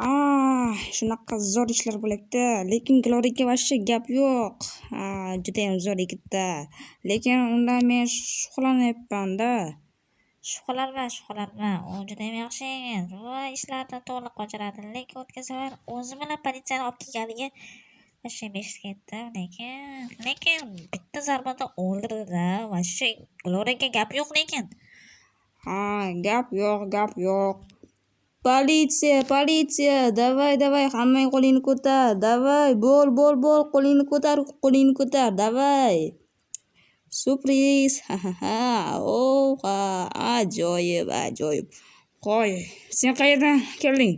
Shunaqa zo'r ishlar bo'lyapti, lekin Gloriyaga вообще gap yo'q. Juda ham zo'r yigitda. Lekin undan men shug'ullanyapman-da. Shug'ullanma. U juda ham yaxshi yigit. Va ishlardan to'liq qochiradi. Lekin o'tgan safar o'zi bilan politsiyani olib kelganiga вообще besh ketdi. Lekin bitta zarbada o'ldirdi-da. Вообще Gloriyaga gap yo'q lekin. Gap yo'q. Politsiya, davay, hammang qo'lingni ko'tar, davay, bo'l, qo'lingni ko'tar, davay. Surpriz, ajoyib. Qo'y, sen qayerdan kelding?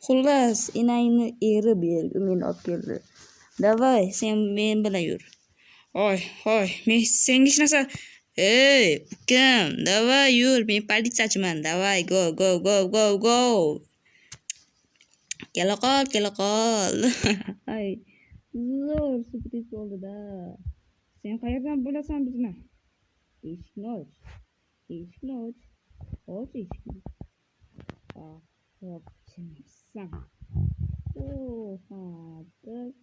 Xullas, enangni eri meni olib keldi. Davay, sen men bilan yur. Men senga hech narsa. Ukam, davay yur, men politsiyachiman. Davay, go. Kela qol. Zo'r surpriz bo'ldi-da. Sen qayerdan bilasan bizni? Eshikni och. Och eshikni. Xo'pchisan. Tak.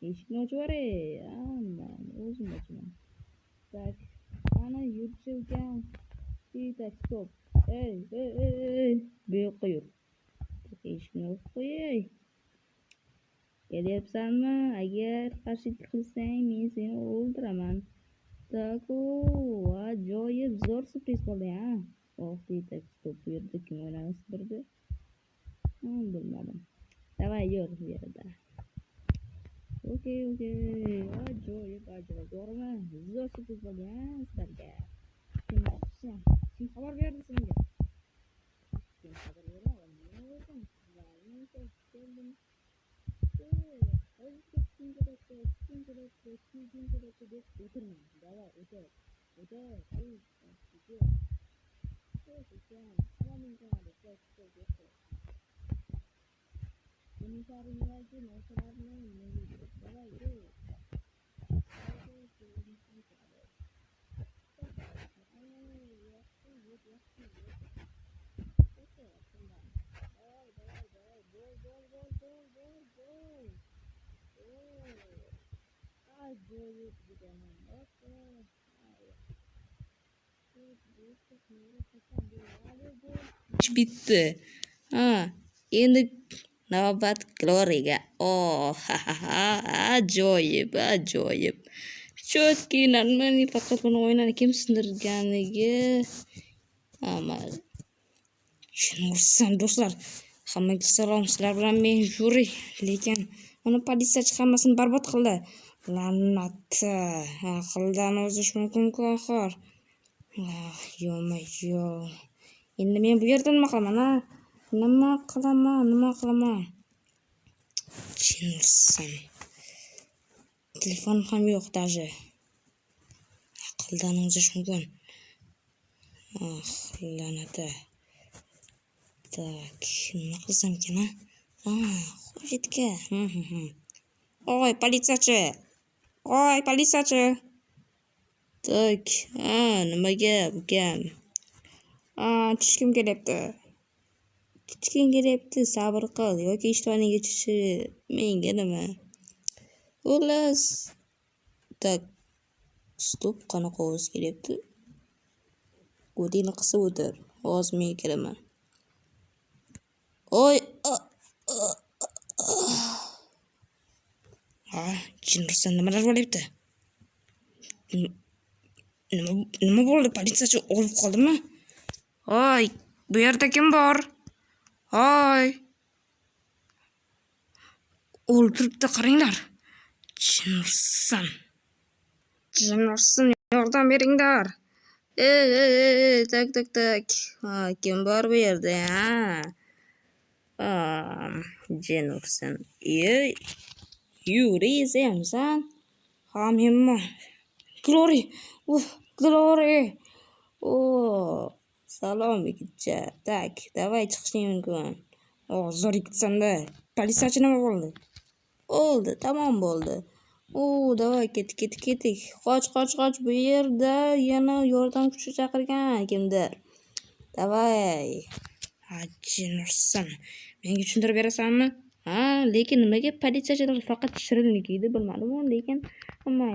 Eshikni ochib yuboray. O'zim ochaman. Tak. Ana yurchi ukam. Tak, stop. Ey. Bu yoqqa yur. Eshikni ochib qo'yay. Kelyapsanmi? Agar qarshilik qilsang, men seni o'ldiraman. Taku, ajoyib zo'r surpriz bo'ldi-ya. Tak, stop. Bu yerda kim o'ynamasi turdi? Bilmadim. Davay, yur bu yerda. Okey. Ajoyib. Zo'rmi? Zo'r surpriz bo'ldi-ya sizlarga. Kim xabar berdi senga? Kim xabar berdi? Давай, o'tir. Bitti. Endi navbat Gloriyaga. Ajoyib. Chotki, normalniy faqat buni o'ynani kim sindirganiga amal. Tushunursan do'stlar. Hammaga salom, sizlar bilan men Yuri, lekin uni politsiyachi hammasini barbod qildi. La'nat. Aqldan o'zish mumkin-ku oxir. Yo. Endi men bu yerda nima qilaman? Tushunursan. Telefon ham yo'q даже. Aqldan o'zish mumkin. La'nat. Tak, nima qilsam ekan, xo'jitga. Oy, politsiyachi. Tak, nimaga ukam? Tushkim kelyapti, sabr qil, yoki ishtoningga tushishi menga nima? Xullas. Tak, stop, qanaqa ovoz kelyapti? Godingni qisib o'tir. Hozir men kiraman. Jinursan, nimalar bo'lyapti? Nima bo'ldi? Politsiyachi o'lib qoldimi? Bu yerda kim bor? O'ldiribdi, qaranglar. Jinursan, yordam beringlar. Tak. Kim bor bu yerda? Jinursan. Yuri esansan? Menman. Glory. Salom yigitcha. Tak, davay chiqishing mumkin. Zo'r yigitsan-da. Politsiyachi nima bo'ldi? O'ldi, tamom bo'ldi. Davay ketdik. Qoch. Bu yerda yana yordam kuchi chaqirgan kimdir. Davay. Jinursan. menga tushuntirib berasanmi? Ha, lekin nimaga politsiyachilar faqat shirinlikni bilmadim, lekin mayli.